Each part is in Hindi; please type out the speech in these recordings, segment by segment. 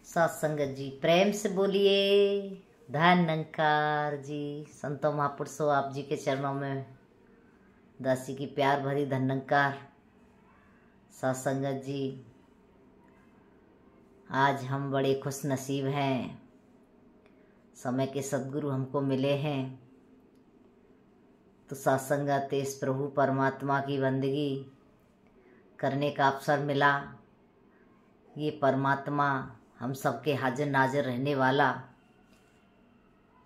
साथ संगत जी प्रेम से बोलिए धन निरंकार जी। संतों महापुरुषों, आप जी के चरणों में दासी की प्यार भरी धन निरंकार। साथ संगत जी, आज हम बड़े खुश नसीब हैं, समय के सद्गुरु हमको मिले हैं। तो साथ संगत, इस प्रभु परमात्मा की बंदगी करने का अवसर मिला। ये परमात्मा हम सबके हाजिर नाजिर रहने वाला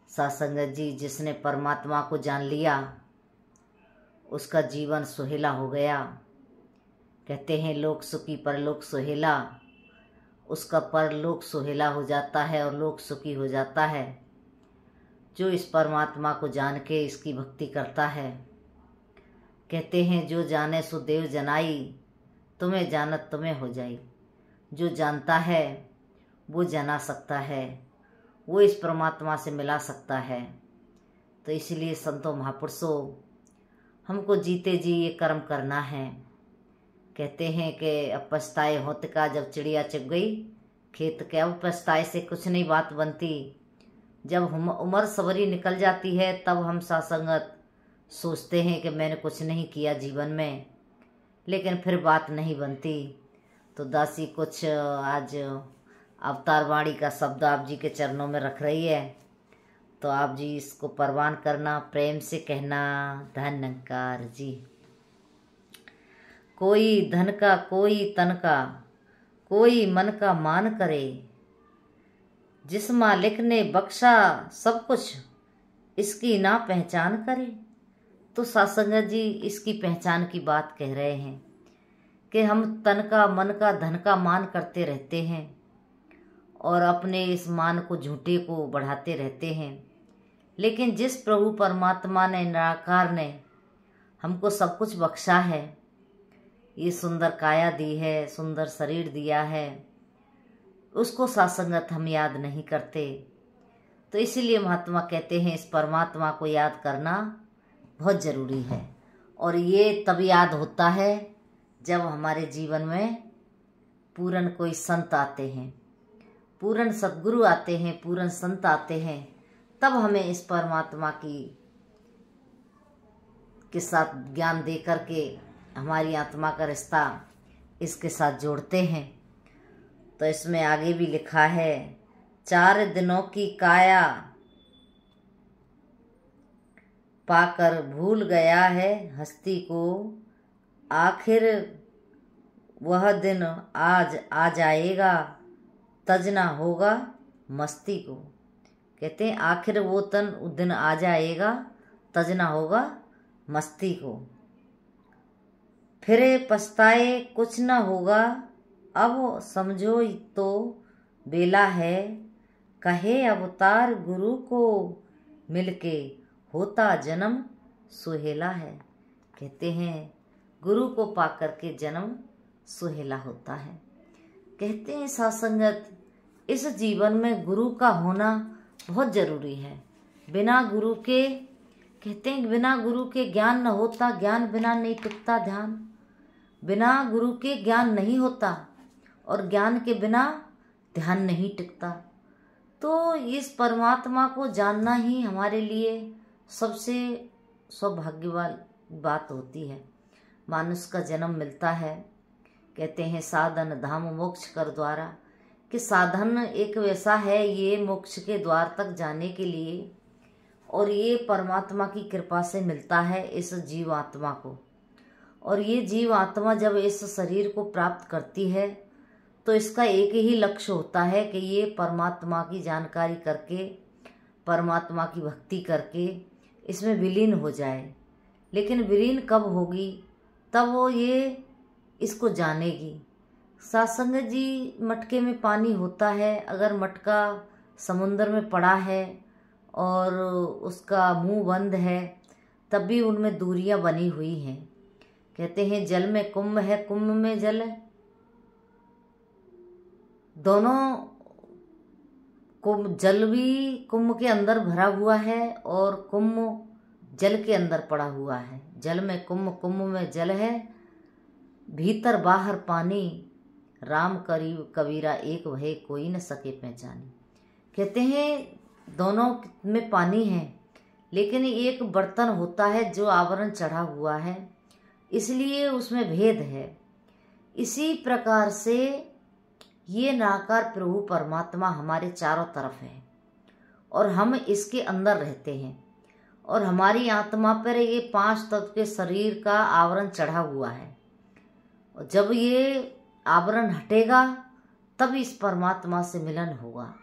साथ संगत जी, जिसने परमात्मा को जान लिया उसका जीवन सुहेला हो गया। कहते हैं लोक सुखी परलोक सुहेला, उसका परलोक सुहेला हो जाता है और लोक सुखी हो जाता है जो इस परमात्मा को जान के इसकी भक्ति करता है। कहते हैं जो जाने सो देव जनाई, तुम्हें जानत तुम्हें हो जाई। जो जानता है वो जना सकता है, वो इस परमात्मा से मिला सकता है। तो इसलिए संतों महापुरुषों, हमको जीते जी ये कर्म करना है। कहते हैं कि अब पछताए होत का, जब चिड़िया चुग गई खेत के। अब पछताए से कुछ नहीं बात बनती। जब उम्र सवरी निकल जाती है तब हम सासंगत सोचते हैं कि मैंने कुछ नहीं किया जीवन में, लेकिन फिर बात नहीं बनती। तो दासी कुछ आज अवतार वाणी का शब्द आप जी के चरणों में रख रही है, तो आप जी इसको परवान करना, प्रेम से कहना धन निरंकार जी। कोई धन का कोई तन का, कोई मन का मान करे, जिस मालिक ने बख्शा सब कुछ इसकी ना पहचान करे। तो सासंगत जी इसकी पहचान की बात कह रहे हैं कि हम तन का, मन का, धन का मान करते रहते हैं और अपने इस मान को, झूठे को बढ़ाते रहते हैं। लेकिन जिस प्रभु परमात्मा ने, निराकार ने हमको सब कुछ बख्शा है, ये सुंदर काया दी है, सुंदर शरीर दिया है, उसको सासंगत हम याद नहीं करते। तो इसीलिए महात्मा कहते हैं इस परमात्मा को याद करना बहुत ज़रूरी है। और ये तब याद होता है जब हमारे जीवन में पूर्ण कोई संत आते हैं, पूर्ण सद्गुरु आते हैं, पूर्ण संत आते हैं, तब हमें इस परमात्मा के साथ ज्ञान दे करके हमारी आत्मा का रिश्ता इसके साथ जोड़ते हैं। तो इसमें आगे भी लिखा है, 4 दिनों की काया पाकर भूल गया है हस्ती को, आखिर वह दिन आज आ जाएगा, तजना होगा मस्ती को। कहते हैं आखिर वो दिन आ जाएगा, तजना होगा मस्ती को। फिरे पछताए कुछ न होगा, अब समझो तो बेला है, कहे अवतार गुरु को मिलके होता जन्म सुहेला है। कहते हैं गुरु को पाकर के जन्म सुहेला होता है। कहते हैं सासंगत, इस जीवन में गुरु का होना बहुत जरूरी है। बिना गुरु के, कहते हैं बिना गुरु के ज्ञान न होता, ज्ञान बिना नहीं टिकता ध्यान। बिना गुरु के ज्ञान नहीं होता और ज्ञान के बिना ध्यान नहीं टिकता। तो इस परमात्मा को जानना ही हमारे लिए सबसे सौभाग्यवान बात होती है। मानुष का जन्म मिलता है। कहते हैं साधन धाम मोक्ष कर द्वारा, कि साधन एक वैसा है ये मोक्ष के द्वार तक जाने के लिए, और ये परमात्मा की कृपा से मिलता है इस जीव आत्मा को। और ये जीव आत्मा जब इस शरीर को प्राप्त करती है तो इसका एक ही लक्ष्य होता है कि ये परमात्मा की जानकारी करके, परमात्मा की भक्ति करके इसमें विलीन हो जाए। लेकिन विलीन कब होगी, तब वो ये इसको जानेगी। सासंगत जी, मटके में पानी होता है, अगर मटका समुद्र में पड़ा है और उसका मुंह बंद है, तब भी उनमें दूरियां बनी हुई हैं। कहते हैं जल में कुंभ है, कुंभ में जल है, दोनों कुंभ, जल भी कुंभ के अंदर भरा हुआ है और कुंभ जल के अंदर पड़ा हुआ है। जल में कुंभ, कुंभ में जल है, भीतर बाहर पानी राम करीब कबीरा एक भये कोई न सके पहचाने। कहते हैं दोनों में पानी है, लेकिन एक बर्तन होता है जो आवरण चढ़ा हुआ है, इसलिए उसमें भेद है। इसी प्रकार से ये निराकार प्रभु परमात्मा हमारे चारों तरफ है और हम इसके अंदर रहते हैं, और हमारी आत्मा पर ये 5 तत्व के शरीर का आवरण चढ़ा हुआ है। और जब ये आवरण हटेगा तब इस परमात्मा से मिलन होगा।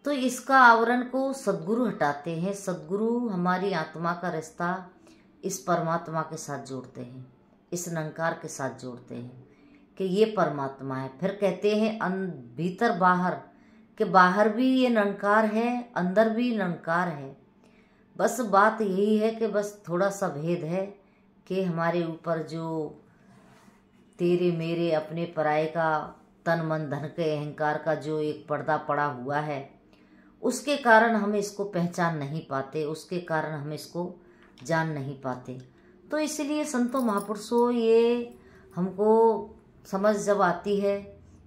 तो इसका आवरण को सद्गुरु हटाते हैं। सद्गुरु हमारी आत्मा का रिश्ता इस परमात्मा के साथ जोड़ते हैं, इस निरंकार के साथ जोड़ते हैं कि ये परमात्मा है। फिर कहते हैं भीतर बाहर, कि बाहर भी ये निरंकार है, अंदर भी निरंकार है। बस बात यही है कि बस थोड़ा सा भेद है कि हमारे ऊपर जो तेरे मेरे अपने पराये का तन मन धन के अहंकार का जो एक पर्दा पड़ा हुआ है, उसके कारण हम इसको पहचान नहीं पाते, उसके कारण हम इसको जान नहीं पाते। तो इसलिए संतों महापुरुषों ये हमको समझ जब आती है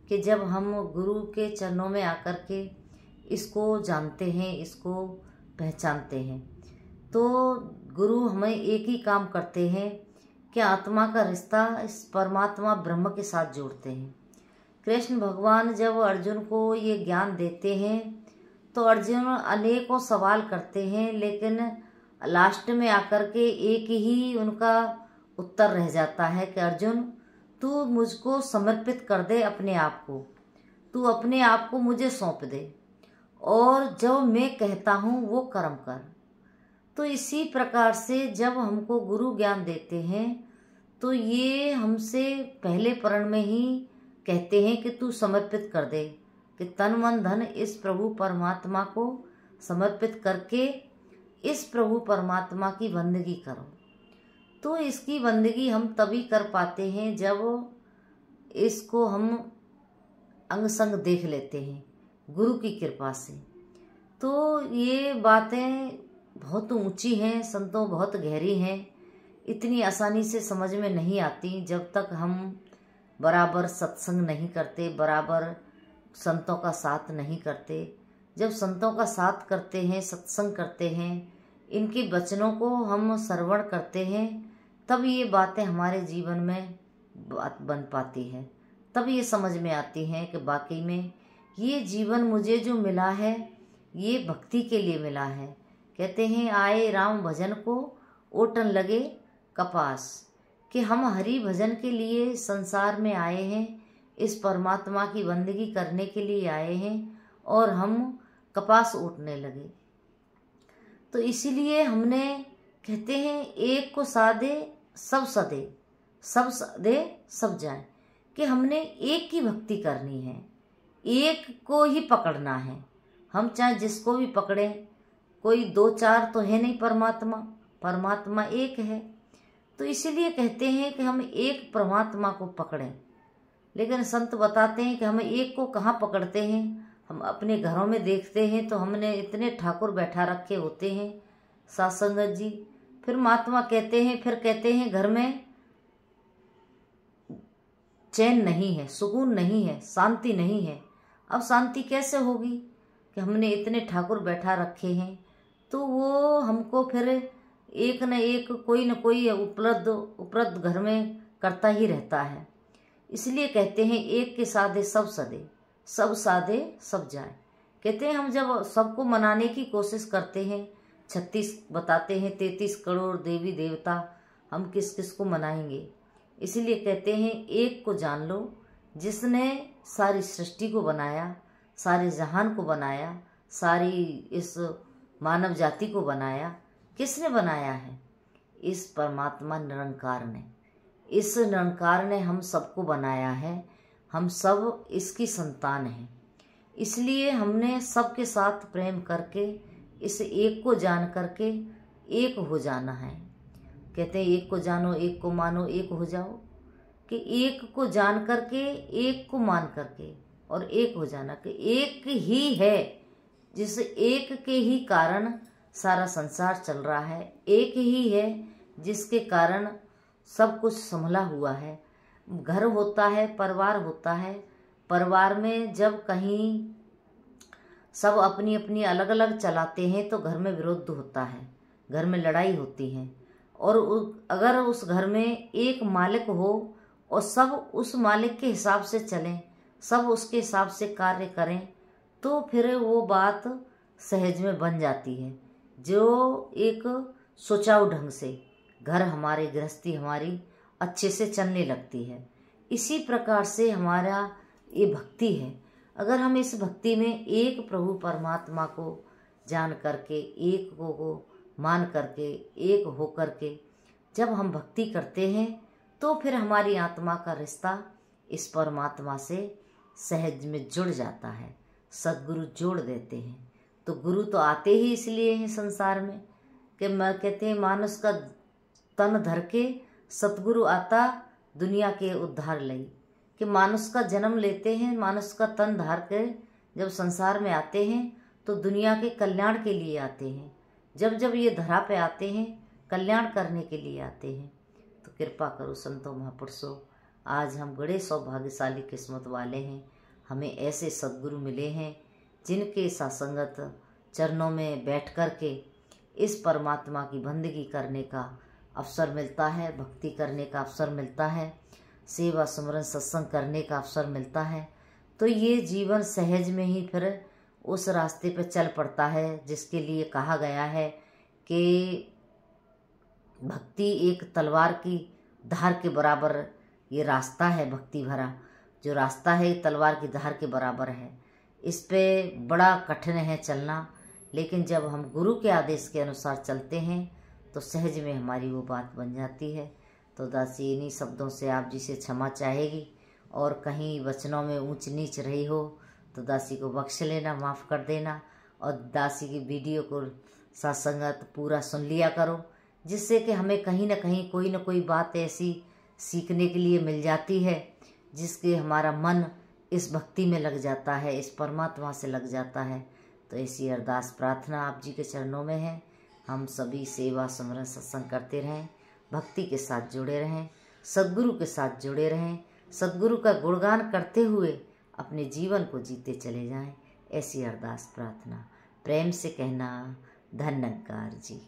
कि जब हम गुरु के चरणों में आकर के इसको जानते हैं, इसको पहचानते हैं, तो गुरु हमें एक ही काम करते हैं कि आत्मा का रिश्ता इस परमात्मा ब्रह्म के साथ जोड़ते हैं। कृष्ण भगवान जब अर्जुन को ये ज्ञान देते हैं तो अर्जुन अनेकों सवाल करते हैं, लेकिन लास्ट में आकर के एक ही उनका उत्तर रह जाता है कि अर्जुन तू मुझको समर्पित कर दे अपने आप को, तू अपने आप को मुझे सौंप दे और जो मैं कहता हूँ वो कर्म कर। तो इसी प्रकार से जब हमको गुरु ज्ञान देते हैं तो ये हमसे पहले परण में ही कहते हैं कि तू समर्पित कर दे, कि तन मन धन इस प्रभु परमात्मा को समर्पित करके इस प्रभु परमात्मा की बंदगी करो। तो इसकी बंदगी हम तभी कर पाते हैं जब इसको हम अंग संग देख लेते हैं गुरु की कृपा से। तो ये बातें बहुत ऊंची हैं संतों, बहुत गहरी हैं, इतनी आसानी से समझ में नहीं आती जब तक हम बराबर सत्संग नहीं करते, बराबर संतों का साथ नहीं करते। जब संतों का साथ करते हैं, सत्संग करते हैं, इनके वचनों को हम श्रवण करते हैं, तब ये बातें हमारे जीवन में बात बन पाती है। तब ये समझ में आती हैं कि वाकई में ये जीवन मुझे जो मिला है ये भक्ति के लिए मिला है। कहते हैं आए राम भजन को ओटन लगे कपास, कि हम हरि भजन के लिए संसार में आए हैं, इस परमात्मा की बंदगी करने के लिए आए हैं और हम कपास ओटने लगे। तो इसीलिए हमने कहते हैं एक को साधे सब सदे, सब सदे सब जाए, कि हमने एक की भक्ति करनी है, एक को ही पकड़ना है। हम चाहे जिसको भी पकड़ें, कोई 2-4 तो है नहीं, परमात्मा परमात्मा एक है। तो इसीलिए कहते हैं कि हम एक परमात्मा को पकड़ें। लेकिन संत बताते हैं कि हम एक को कहाँ पकड़ते हैं। हम अपने घरों में देखते हैं तो हमने इतने ठाकुर बैठा रखे होते हैं साथ संगत जी, फिर महात्मा कहते हैं, फिर कहते हैं घर में चैन नहीं है, सुकून नहीं है, शांति नहीं है। अब शांति कैसे होगी कि हमने इतने ठाकुर बैठा रखे हैं। तो वो हमको फिर एक न एक कोई न कोई उपलब्ध घर में करता ही रहता है। इसलिए कहते हैं एक के साधे सब सदे, सब साधे सब जाए। कहते हैं हम जब सबको मनाने की कोशिश करते हैं, 36 बताते हैं 33 करोड़ देवी देवता, हम किस किस को मनाएंगे। इसलिए कहते हैं एक को जान लो जिसने सारी सृष्टि को बनाया, सारे जहान को बनाया, सारी इस मानव जाति को बनाया। किसने बनाया है? इस परमात्मा निरंकार ने। इस निरंकार ने हम सबको बनाया है, हम सब इसकी संतान हैं। इसलिए हमने सबके साथ प्रेम करके इस एक को जान करके एक हो जाना है। कहते हैं एक को जानो, एक को मानो, एक हो जाओ, कि एक को जान करके, एक को मान करके और एक हो जाना, कि एक ही है, जिस एक के ही कारण सारा संसार चल रहा है, एक ही है जिसके कारण सब कुछ संभला हुआ है। घर होता है, परिवार होता है। परिवार में जब कहीं सब अपनी अपनी अलग अलग चलाते हैं तो घर में विरोध होता है, घर में लड़ाई होती है। और अगर उस घर में एक मालिक हो और सब उस मालिक के हिसाब से चलें, सब उसके हिसाब से कार्य करें, तो फिर वो बात सहज में बन जाती है। जो एक सुचाऊ ढंग से घर हमारे, गृहस्थी हमारी अच्छे से चलने लगती है। इसी प्रकार से हमारा ये भक्ति है। अगर हम इस भक्ति में एक प्रभु परमात्मा को जान करके, एक को मान करके, एक हो करके जब हम भक्ति करते हैं तो फिर हमारी आत्मा का रिश्ता इस परमात्मा से सहज में जुड़ जाता है। सद्गुरु जोड़ देते हैं। तो गुरु तो आते ही इसलिए हैं संसार में कि मैं कहते हैं मानुष का तन धर के सतगुरु आता दुनिया के उद्धार लई। कि मानुष का जन्म लेते हैं, मानुष का तन धार के जब संसार में आते हैं तो दुनिया के कल्याण के लिए आते हैं। जब जब ये धरा पे आते हैं कल्याण करने के लिए आते हैं। तो कृपा करो संतों महापुरुषों, आज हम बड़े सौभाग्यशाली किस्मत वाले हैं। हमें ऐसे सद्गुरु मिले हैं जिनके सत्संगत चरणों में बैठ कर के इस परमात्मा की बंदगी करने का अवसर मिलता है, भक्ति करने का अवसर मिलता है, सेवा सुमरन सत्संग करने का अवसर मिलता है। तो ये जीवन सहज में ही फिर उस रास्ते पर चल पड़ता है जिसके लिए कहा गया है कि भक्ति एक तलवार की धार के बराबर ये रास्ता है। भक्ति भरा जो रास्ता है तलवार की धार के बराबर है। इस पे बड़ा कठिन है चलना, लेकिन जब हम गुरु के आदेश के अनुसार चलते हैं तो सहज में हमारी वो बात बन जाती है। तो दासी इन्हीं शब्दों से आप जी से क्षमा चाहेगी, और कहीं वचनों में ऊंच नीच रही हो तो दासी को बख्श लेना, माफ़ कर देना। और दासी की वीडियो को सत्संगत पूरा सुन लिया करो, जिससे कि हमें कहीं ना कहीं कोई ना कोई बात ऐसी सीखने के लिए मिल जाती है जिसके हमारा मन इस भक्ति में लग जाता है, इस परमात्मा से लग जाता है। तो ऐसी अरदास प्रार्थना आप जी के चरणों में है। हम सभी सेवा सुमरन सत्संग करते रहें, भक्ति के साथ जुड़े रहें, सद्गुरु के साथ जुड़े रहें, सद्गुरु का गुणगान करते हुए अपने जीवन को जीते चले जाएं। ऐसी अरदास प्रार्थना प्रेम से कहना। धन्यकार जी।